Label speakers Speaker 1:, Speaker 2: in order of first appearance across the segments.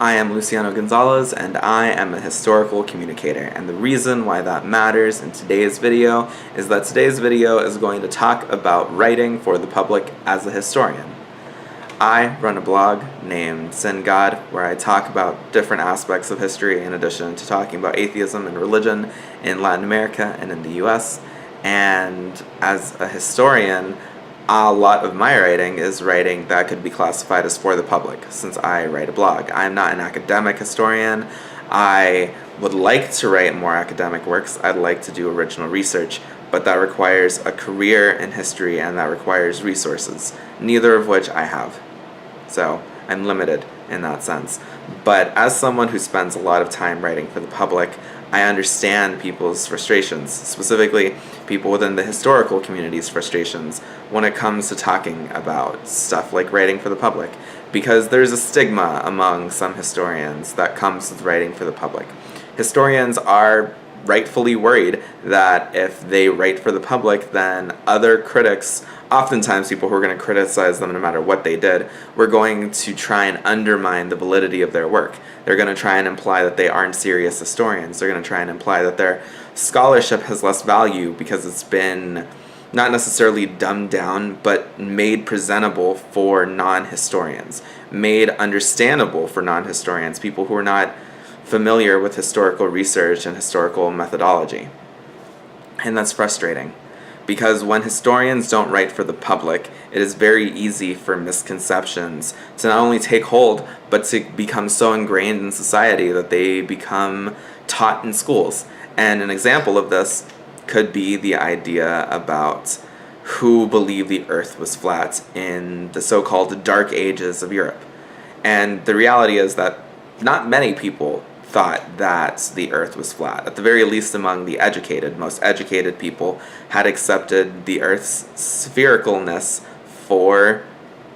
Speaker 1: I am Luciano Gonzalez, and I am a historical communicator, and the reason why that matters in today's video is that today's video is going to talk about writing for the public as a historian. I run a blog named Sin God, where I talk about different aspects of history in addition to talking about atheism and religion in Latin America and in the US. And as a historian, a lot of my writing is writing that could be classified as for the public, since I write a blog. I'm not an academic historian. I would like to write more academic works. I'd like to do original research, but that requires a career in history and that requires resources, neither of which I have. So I'm limited in that sense. But as someone who spends a lot of time writing for the public, I understand people's frustrations, specifically people within the historical community's frustrations when it comes to talking about stuff like writing for the public, because there's a stigma among some historians that comes with writing for the public. Historians are rightfully worried that if they write for the public, then other critics, oftentimes people who are going to criticize them no matter what they did, we're going to try and undermine the validity of their work. They're going to try and imply that they aren't serious historians. They're going to try and imply that their scholarship has less value because it's been not necessarily dumbed down, but made presentable for non-historians, made understandable for non-historians, people who are not familiar with historical research and historical methodology. And that's frustrating, because when historians don't write for the public, it is very easy for misconceptions to not only take hold, but to become so ingrained in society that they become taught in schools. And an example of this could be the idea about who believed the earth was flat in the so-called Dark Ages of Europe. And the reality is that not many people thought that the earth was flat. At the very least, among the educated, most educated people had accepted the earth's sphericalness for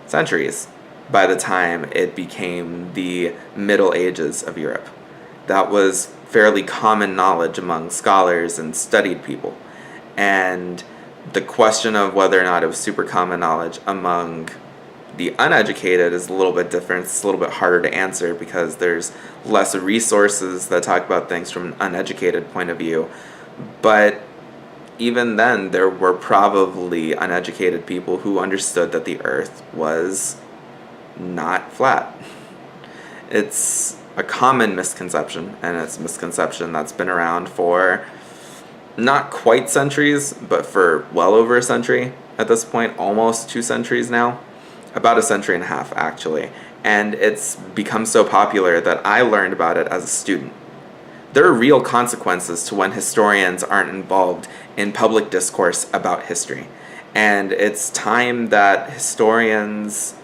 Speaker 1: centuries by the time it became the Middle Ages of Europe. That was fairly common knowledge among scholars and studied people. And the question of whether or not it was super common knowledge among the uneducated is a little bit different. It's a little bit harder to answer because there's less resources that talk about things from an uneducated point of view. But even then, there were probably uneducated people who understood that the earth was not flat. It's a common misconception, and it's a misconception that's been around for not quite centuries, but for well over a century at this point, almost 2 centuries now. About a century and a half, actually. And it's become so popular that I learned about it as a student. There are real consequences to when historians aren't involved in public discourse about history. And it's time that historians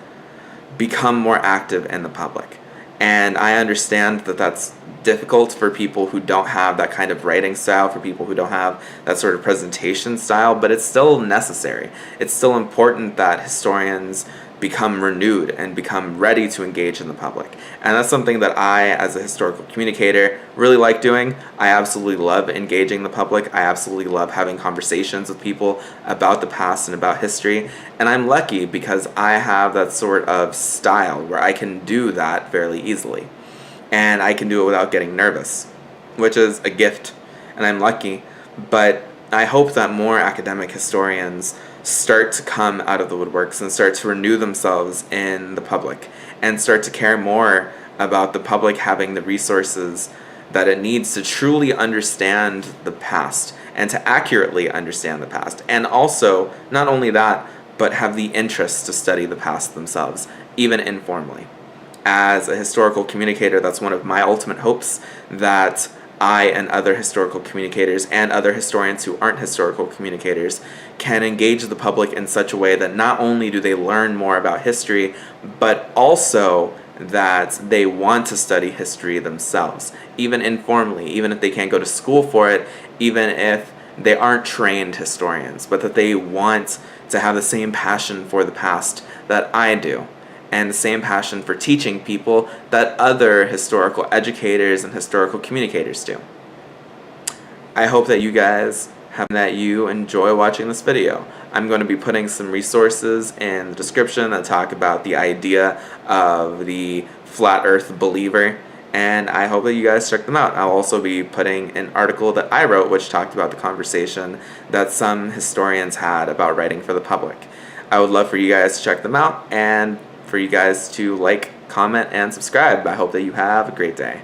Speaker 1: become more active in the public. And I understand that that's difficult for people who don't have that kind of writing style, for people who don't have that sort of presentation style, but it's still necessary. It's still important that historians become renewed and become ready to engage in the public. And that's something that I, as a historical communicator, really like doing. I absolutely love engaging the public. I absolutely love having conversations with people about the past and about history. And I'm lucky because I have that sort of style where I can do that fairly easily. And I can do it without getting nervous, which is a gift, and I'm lucky. But I hope that more academic historians start to come out of the woodworks and start to renew themselves in the public and start to care more about the public having the resources that it needs to truly understand the past and to accurately understand the past. And also, not only that, but have the interest to study the past themselves, even informally. As a historical communicator, that's one of my ultimate hopes, that I and other historical communicators and other historians who aren't historical communicators can engage the public in such a way that not only do they learn more about history, but also that they want to study history themselves, even informally, even if they can't go to school for it, even if they aren't trained historians, but that they want to have the same passion for the past that I do, and the same passion for teaching people that other historical educators and historical communicators do. I hope that you guys that you enjoy watching this video. I'm going to be putting some resources in the description that talk about the idea of the flat earth believer, and I hope that you guys check them out. I'll also be putting an article that I wrote which talked about the conversation that some historians had about writing for the public. I would love for you guys to check them out and for you guys to like, comment, and subscribe. I hope that you have a great day.